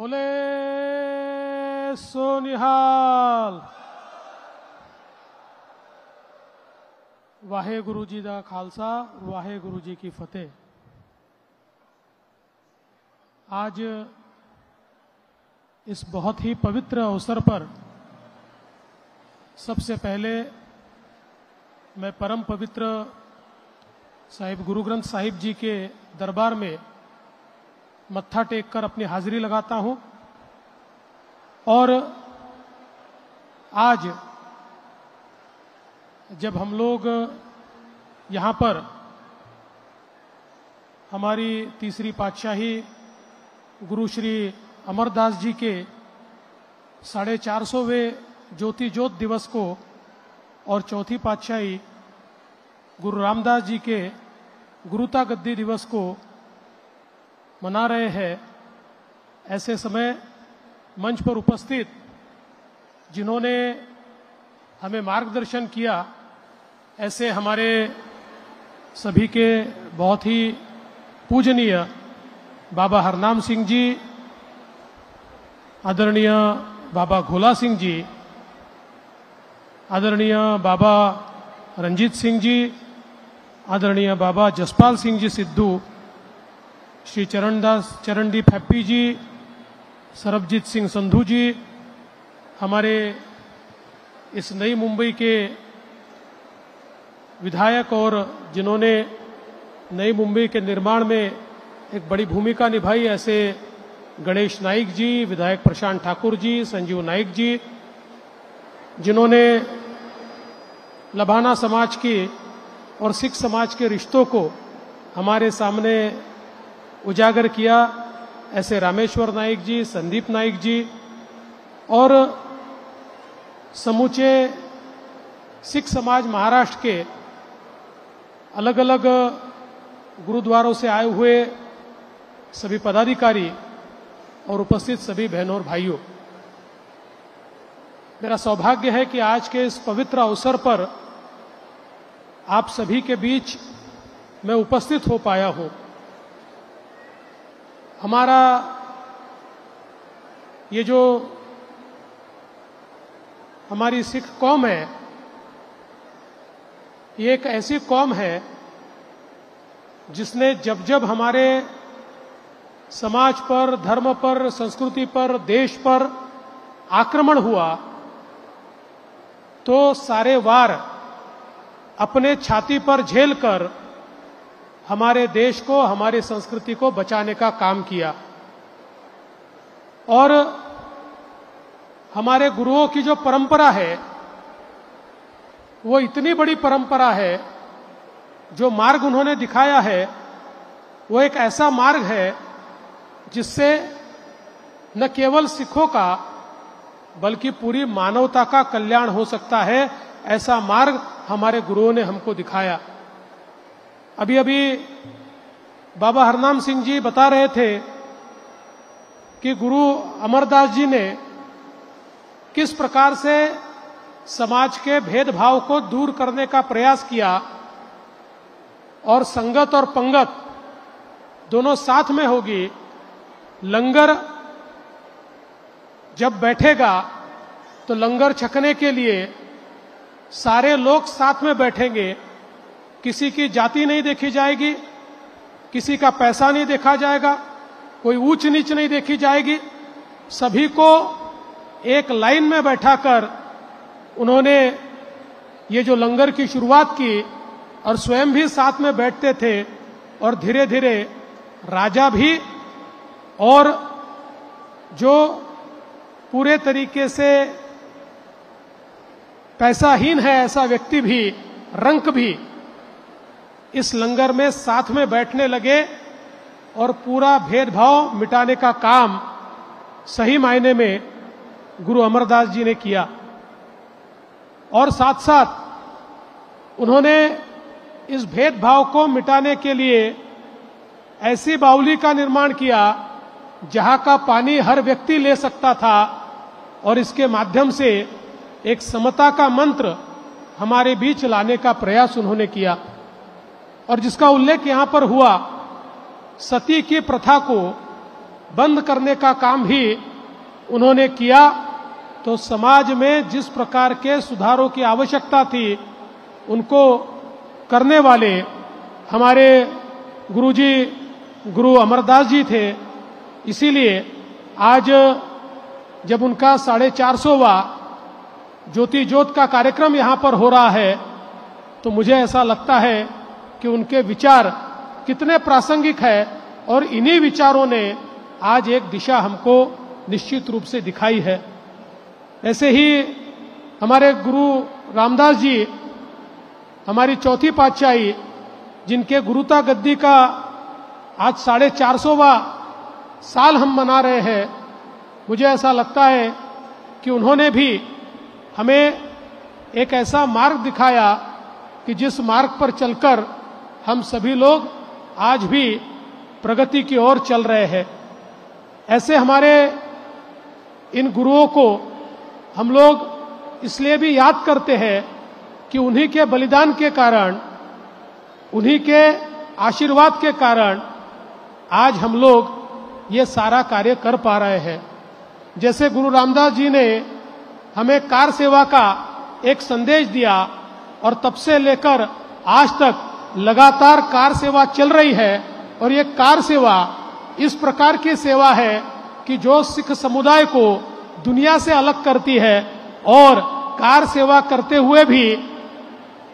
बोले सो निहाल। वाहेगुरु जी दा खालसा, वाहेगुरु जी की फतेह। आज इस बहुत ही पवित्र अवसर पर सबसे पहले मैं परम पवित्र साहिब गुरु ग्रंथ साहिब जी के दरबार में मत्था टेक कर अपनी हाजिरी लगाता हूं। और आज जब हम लोग यहाँ पर हमारी तीसरी पातशाही गुरु श्री अमरदास जी के 450वें ज्योति ज्योत दिवस को और चौथी पातशाही गुरु रामदास जी के गुरुता गद्दी दिवस को मना रहे हैं, ऐसे समय मंच पर उपस्थित जिन्होंने हमें मार्गदर्शन किया, ऐसे हमारे सभी के बहुत ही पूजनीय बाबा हरनाम सिंह जी, आदरणीय बाबा घोला सिंह जी, आदरणीय बाबा रंजीत सिंह जी, आदरणीय बाबा जसपाल सिंह जी सिद्धू, श्री चरणदीप हैप्पी जी, सरबजीत सिंह संधू जी, हमारे इस नई मुंबई के विधायक और जिन्होंने नई मुंबई के निर्माण में एक बड़ी भूमिका निभाई, ऐसे गणेश नाइक जी, विधायक प्रशांत ठाकुर जी, संजीव नाइक जी, जिन्होंने लबाना समाज की और सिख समाज के रिश्तों को हमारे सामने उजागर किया, ऐसे रामेश्वर नाइक जी, संदीप नाइक जी और समूचे सिख समाज महाराष्ट्र के अलग अलग गुरुद्वारों से आए हुए सभी पदाधिकारी और उपस्थित सभी बहनों और भाइयों, मेरा सौभाग्य है कि आज के इस पवित्र अवसर पर आप सभी के बीच मैं उपस्थित हो पाया हूं। हमारा ये जो हमारी सिख कौम है, ये एक ऐसी कौम है जिसने जब जब हमारे समाज पर, धर्म पर, संस्कृति पर, देश पर आक्रमण हुआ तो सारे वार अपने छाती पर झेलकर हमारे देश को, हमारी संस्कृति को बचाने का काम किया। और हमारे गुरुओं की जो परंपरा है वो इतनी बड़ी परंपरा है, जो मार्ग उन्होंने दिखाया है वो एक ऐसा मार्ग है जिससे न केवल सिखों का बल्कि पूरी मानवता का कल्याण हो सकता है। ऐसा मार्ग हमारे गुरुओं ने हमको दिखाया। अभी अभी बाबा हरनाम सिंह जी बता रहे थे कि गुरु अमरदास जी ने किस प्रकार से समाज के भेदभाव को दूर करने का प्रयास किया और संगत और पंगत दोनों साथ में होगी। लंगर जब बैठेगा तो लंगर छकने के लिए सारे लोग साथ में बैठेंगे, किसी की जाति नहीं देखी जाएगी, किसी का पैसा नहीं देखा जाएगा, कोई ऊंच नीच नहीं देखी जाएगी। सभी को एक लाइन में बैठाकर उन्होंने ये जो लंगर की शुरुआत की और स्वयं भी साथ में बैठते थे और धीरे धीरे राजा भी और जो पूरे तरीके से पैसाहीन है ऐसा व्यक्ति भी, रंक भी इस लंगर में साथ में बैठने लगे और पूरा भेदभाव मिटाने का काम सही मायने में गुरु अमरदास जी ने किया। और साथ साथ उन्होंने इस भेदभाव को मिटाने के लिए ऐसी बावली का निर्माण किया जहां का पानी हर व्यक्ति ले सकता था और इसके माध्यम से एक समता का मंत्र हमारे बीच लाने का प्रयास उन्होंने किया। और जिसका उल्लेख यहां पर हुआ, सती की प्रथा को बंद करने का काम भी उन्होंने किया। तो समाज में जिस प्रकार के सुधारों की आवश्यकता थी उनको करने वाले हमारे गुरुजी गुरु अमरदास जी थे। इसीलिए आज जब उनका 450वां ज्योति ज्योत का कार्यक्रम यहाँ पर हो रहा है तो मुझे ऐसा लगता है कि उनके विचार कितने प्रासंगिक है और इन्हीं विचारों ने आज एक दिशा हमको निश्चित रूप से दिखाई है। ऐसे ही हमारे गुरु रामदास जी हमारी चौथी पातशाही जिनके गुरुता गद्दी का आज 450वां साल हम मना रहे हैं, मुझे ऐसा लगता है कि उन्होंने भी हमें एक ऐसा मार्ग दिखाया कि जिस मार्ग पर चलकर हम सभी लोग आज भी प्रगति की ओर चल रहे हैं। ऐसे हमारे इन गुरुओं को हम लोग इसलिए भी याद करते हैं कि उन्हीं के बलिदान के कारण, उन्हीं के आशीर्वाद के कारण आज हम लोग ये सारा कार्य कर पा रहे हैं। जैसे गुरु रामदास जी ने हमें कार सेवा का एक संदेश दिया और तब से लेकर आज तक लगातार कार सेवा चल रही है। और ये कार सेवा इस प्रकार की सेवा है कि जो सिख समुदाय को दुनिया से अलग करती है और कार सेवा करते हुए भी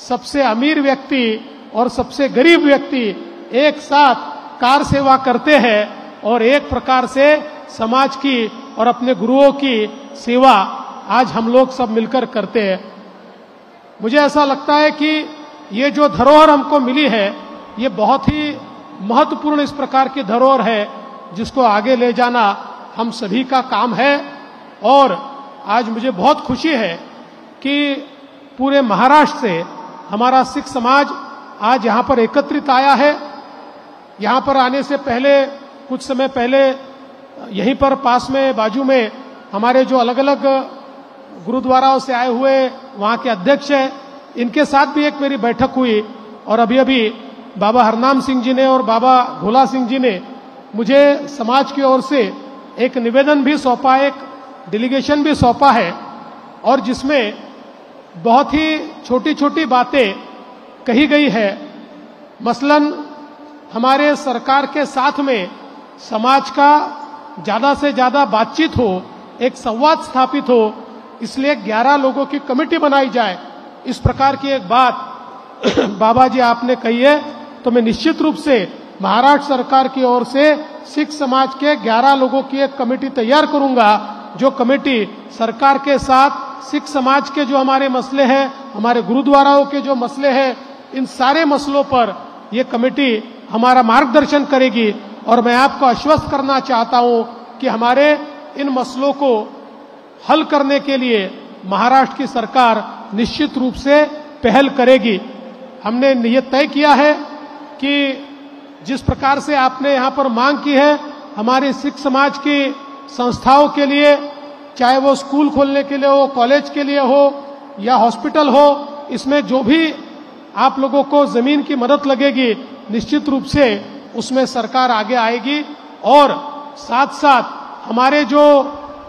सबसे अमीर व्यक्ति और सबसे गरीब व्यक्ति एक साथ कार सेवा करते हैं और एक प्रकार से समाज की और अपने गुरुओं की सेवा आज हम लोग सब मिलकर करते हैं। मुझे ऐसा लगता है कि ये जो धरोहर हमको मिली है ये बहुत ही महत्वपूर्ण इस प्रकार की धरोहर है जिसको आगे ले जाना हम सभी का काम है। और आज मुझे बहुत खुशी है कि पूरे महाराष्ट्र से हमारा सिख समाज आज यहाँ पर एकत्रित आया है। यहाँ पर आने से पहले कुछ समय पहले यहीं पर पास में बाजू में हमारे जो अलग अलग गुरुद्वाराओं से आए हुए वहाँ के अध्यक्ष हैं, इनके साथ भी एक मेरी बैठक हुई। और अभी अभी बाबा हरनाम सिंह जी ने और बाबा भोला सिंह जी ने मुझे समाज की ओर से एक निवेदन भी सौंपा, एक डेलीगेशन भी सौंपा है और जिसमें बहुत ही छोटी छोटी बातें कही गई है। मसलन हमारे सरकार के साथ में समाज का ज्यादा से ज्यादा बातचीत हो, एक संवाद स्थापित हो, इसलिए 11 लोगों की कमेटी बनाई जाए। इस प्रकार की एक बात बाबा जी आपने कही है तो मैं निश्चित रूप से महाराष्ट्र सरकार की ओर से सिख समाज के 11 लोगों की एक कमेटी तैयार करूंगा, जो कमेटी सरकार के साथ सिख समाज के जो हमारे मसले हैं, हमारे गुरुद्वाराओं के जो मसले हैं, इन सारे मसलों पर यह कमेटी हमारा मार्गदर्शन करेगी। और मैं आपको आश्वस्त करना चाहता हूं कि हमारे इन मसलों को हल करने के लिए महाराष्ट्र की सरकार निश्चित रूप से पहल करेगी। हमने ये तय किया है कि जिस प्रकार से आपने यहाँ पर मांग की है हमारे सिख समाज की संस्थाओं के लिए, चाहे वो स्कूल खोलने के लिए हो, कॉलेज के लिए हो या हॉस्पिटल हो, इसमें जो भी आप लोगों को जमीन की मदद लगेगी निश्चित रूप से उसमें सरकार आगे आएगी। और साथ साथ हमारे जो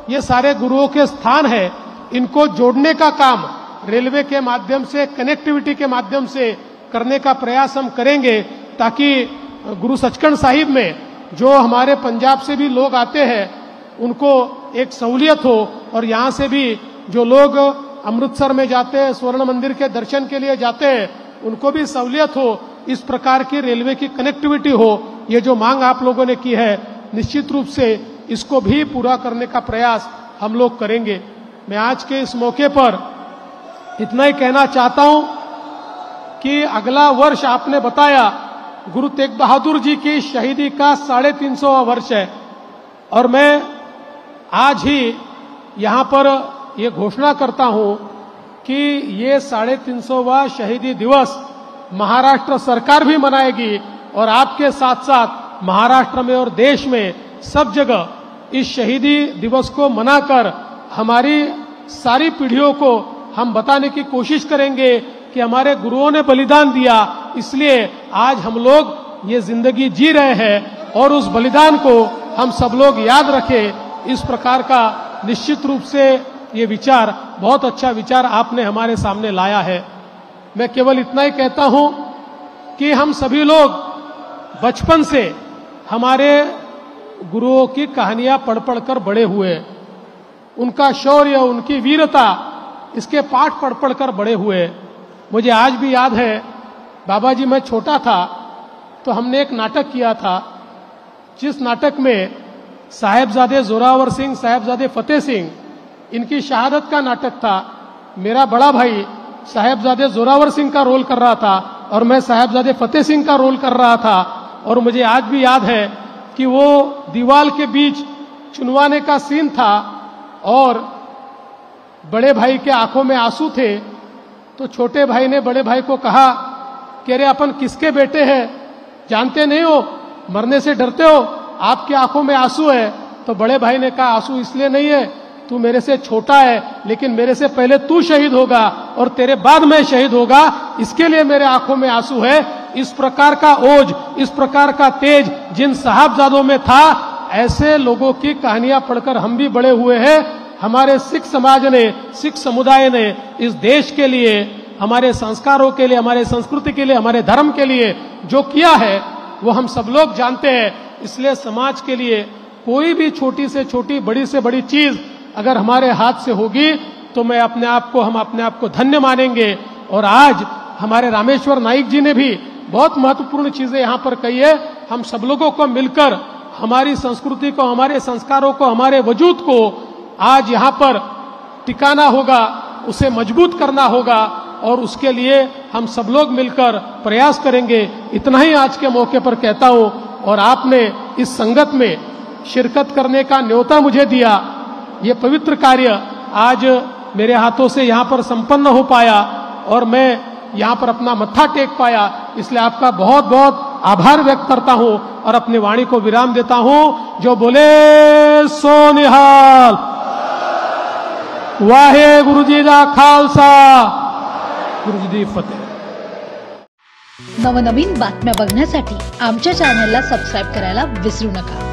ये सारे गुरुओं के स्थान है इनको जोड़ने का काम रेलवे के माध्यम से, कनेक्टिविटी के माध्यम से करने का प्रयास हम करेंगे, ताकि गुरु सचखंड साहिब में जो हमारे पंजाब से भी लोग आते हैं उनको एक सहूलियत हो और यहाँ से भी जो लोग अमृतसर में जाते हैं, स्वर्ण मंदिर के दर्शन के लिए जाते हैं, उनको भी सहूलियत हो। इस प्रकार की रेलवे की कनेक्टिविटी हो। ये जो मांग आप लोगों ने की है निश्चित रूप से इसको भी पूरा करने का प्रयास हम लोग करेंगे। मैं आज के इस मौके पर इतना ही कहना चाहता हूं कि अगला वर्ष आपने बताया गुरु तेग बहादुर जी की शहीदी का 350वां वर्ष है और मैं आज ही यहाँ पर ये घोषणा करता हूं कि ये 350वां शहीदी दिवस महाराष्ट्र सरकार भी मनाएगी और आपके साथ साथ महाराष्ट्र में और देश में सब जगह इस शहीदी दिवस को मनाकर हमारी सारी पीढ़ियों को हम बताने की कोशिश करेंगे कि हमारे गुरुओं ने बलिदान दिया, इसलिए आज हम लोग ये जिंदगी जी रहे हैं और उस बलिदान को हम सब लोग याद रखें। इस प्रकार का निश्चित रूप से ये विचार, बहुत अच्छा विचार आपने हमारे सामने लाया है। मैं केवल इतना ही कहता हूं कि हम सभी लोग बचपन से हमारे गुरुओं की कहानियां पढ़ पढ़ कर बड़े हुए, उनका शौर्य, उनकी वीरता, इसके पाठ पढ़ पढ़ कर बड़े हुए। मुझे आज भी याद है, बाबा जी मैं छोटा था तो हमने एक नाटक किया था, जिस नाटक में साहेबजादे जोरावर सिंह, साहेबजादे फतेह सिंह, इनकी शहादत का नाटक था। मेरा बड़ा भाई साहेबजादे जोरावर सिंह का रोल कर रहा था और मैं साहेबजादे फतेह सिंह का रोल कर रहा था। और मुझे आज भी याद है कि वो दीवार के बीच चुनवाने का सीन था और बड़े भाई के आंखों में आंसू थे, तो छोटे भाई ने बड़े भाई को कहा कि अरे अपन किसके बेटे हैं, जानते नहीं हो, मरने से डरते हो, आपकी आंखों में आंसू है। तो बड़े भाई ने कहा आंसू इसलिए नहीं है, तू मेरे से छोटा है, लेकिन मेरे से पहले तू शहीद होगा और तेरे बाद मैं शहीद होगा, इसके लिए मेरे आंखों में आंसू है। इस प्रकार का ओज, इस प्रकार का तेज जिन साहबजादों में था, ऐसे लोगों की कहानियां पढ़कर हम भी बड़े हुए हैं। हमारे सिख समाज ने, सिख समुदाय ने इस देश के लिए, हमारे संस्कारों के लिए, हमारे संस्कृति के लिए, हमारे धर्म के लिए जो किया है वो हम सब लोग जानते हैं। इसलिए समाज के लिए कोई भी छोटी से छोटी, बड़ी से बड़ी चीज अगर हमारे हाथ से होगी तो हम अपने आप को धन्य मानेंगे। और आज हमारे रामेश्वर नाइक जी ने भी बहुत महत्वपूर्ण चीजें यहाँ पर कही है। हम सब लोगों को मिलकर हमारी संस्कृति को, हमारे संस्कारों को, हमारे वजूद को आज यहाँ पर टिकाना होगा, उसे मजबूत करना होगा और उसके लिए हम सब लोग मिलकर प्रयास करेंगे। इतना ही आज के मौके पर कहता हूँ। और आपने इस संगत में शिरकत करने का न्योता मुझे दिया, ये पवित्र कार्य आज मेरे हाथों से यहाँ पर संपन्न हो पाया और मैं यहाँ पर अपना मत्था टेक पाया, इसलिए आपका बहुत बहुत आभार व्यक्त करता हूँ और अपनी वाणी को विराम देता हूँ। जो बोले सो निहाल। वाहे गुरु जी दा खालसा, गुरु जी दी फतेह। नवनवीन बातम्या बघण्यासाठी आमच्या चॅनलला सबस्क्राईब करायला विसरू नका।